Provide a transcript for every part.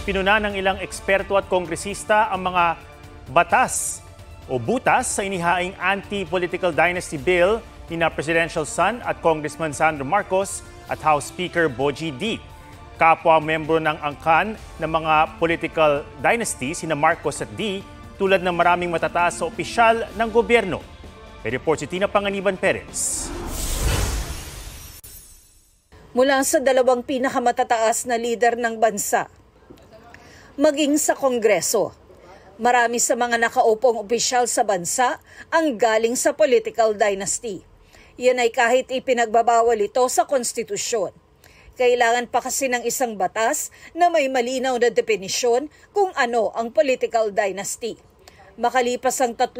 Pinuna ng ilang eksperto at kongresista ang mga batas o butas sa inihaing anti-political dynasty bill ni na Presidential son at Congressman Sandro Marcos at House Speaker Bogie D. Kapwa membro ng angkan ng mga political dynasty sina Marcos at D tulad ng maraming matataas sa opisyal ng gobyerno. May report si Tina Panganiban Perez. Mula sa dalawang pinakamatataas na lider ng bansa, maging sa Kongreso, marami sa mga nakaupong opisyal sa bansa ang galing sa political dynasty. Yan ay kahit ipinagbabawal ito sa konstitusyon. Kailangan pa kasi ng isang batas na may malinaw na definisyon kung ano ang political dynasty. Makalipas ang 38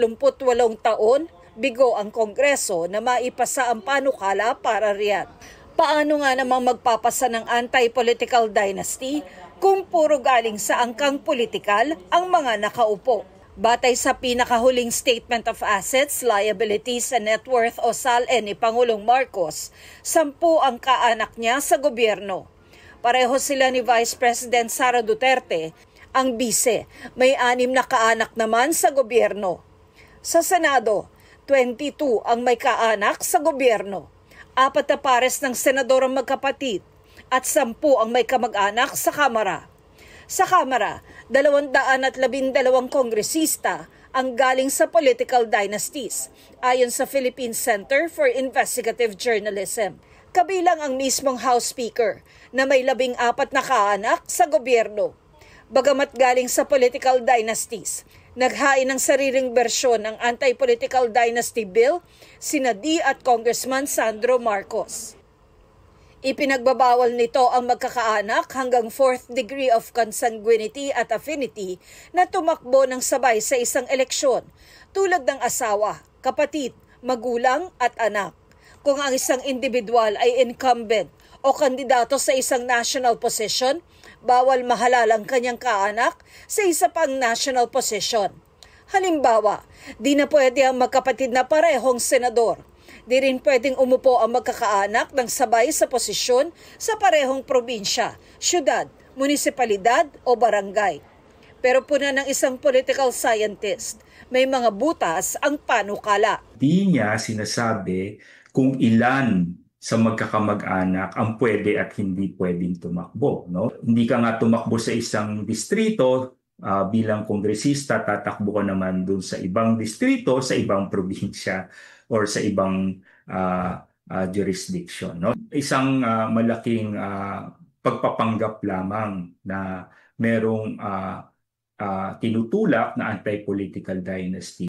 taon, bigo ang Kongreso na maipasa ang panukala para riyan. Paano nga namang magpapasa ng anti-political dynasty kung puro galing sa angkang politikal ang mga nakaupo? Batay sa pinakahuling Statement of Assets, Liabilities and Net Worth o SALN ni Pangulong Marcos, 10 ang kaanak niya sa gobyerno. Pareho sila ni Vice President Sara Duterte. Ang bise, may 6 na kaanak naman sa gobyerno. Sa Senado, 22 ang may kaanak sa gobyerno. 4 na pares ng senador ang magkapatid at 10 ang may kamag-anak sa Kamara. Sa Kamara, 212 kongresista ang galing sa political dynasties, ayon sa Philippine Center for Investigative Journalism. Kabilang ang mismong House Speaker na may 14 na kaanak sa gobyerno. Bagamat galing sa political dynasties, naghain ng sariling bersyon ng anti-political dynasty bill sina D at Congressman Sandro Marcos. Ipinagbabawal nito ang magkakaanak hanggang 4th degree of consanguinity at affinity na tumakbo ng sabay sa isang eleksyon, tulad ng asawa, kapatid, magulang at anak. Kung ang isang individual ay incumbent o kandidato sa isang national position, bawal mahalal ang kanyang kaanak sa isa pang national position. Halimbawa, di na pwede ang magkapatid na parehong senador. Di rin pwedeng umupo ang magkakaanak ng sabay sa posisyon sa parehong probinsya, syudad, munisipalidad o barangay. Pero puna ng isang political scientist, may mga butas ang panukala. Di niya sinasabi kung ilan sa magkakamag-anak ang pwede at hindi pwedeng tumakbo. No? Hindi ka nga tumakbo sa isang distrito bilang kongresista, tatakbo ka naman dun sa ibang distrito, sa ibang probinsya or sa ibang jurisdiction. No? Isang malaking pagpapanggap lamang na merong tinutulak na anti-political dynasty.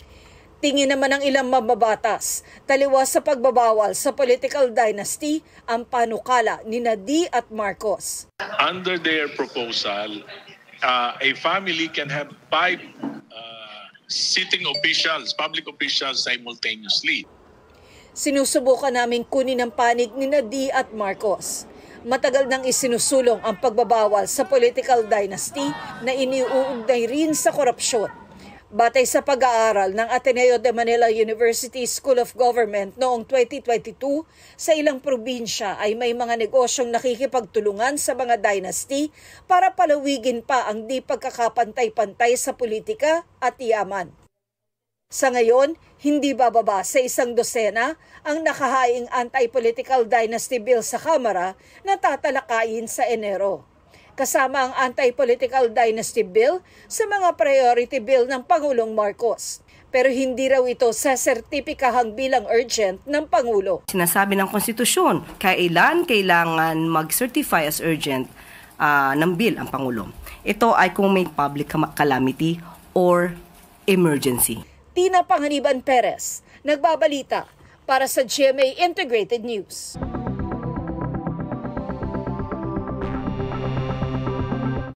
Tingin naman ng ilang mababatas, taliwas sa pagbabawal sa political dynasty ang panukala ni D at Marcos. Under their proposal, a family can have 5 sitting officials, public officials simultaneously. Sinusubukan naming kunin ang panig ni D at Marcos. Matagal nang isinusulong ang pagbabawal sa political dynasty na iniuugnay rin sa korupsyon. Batay sa pag-aaral ng Ateneo de Manila University School of Government noong 2022, sa ilang probinsya ay may mga negosyong nakikipagtulungan sa mga dynasty para palawigin pa ang di pagkakapantay-pantay sa politika at yaman. Sa ngayon, hindi bababa sa 100 ang nakahaing anti-political dynasty bill sa Kamara na tatalakayin sa Enero. Kasama ang anti-political dynasty bill sa mga priority bill ng Pangulong Marcos. Pero hindi raw ito sasertipikahang bilang urgent ng Pangulo. Sinasabi ng konstitusyon, kailangan mag-certify as urgent ng bill ang Pangulo. Ito ay kung may public calamity or emergency. Tina Panganiban Perez, nagbabalita para sa GMA Integrated News.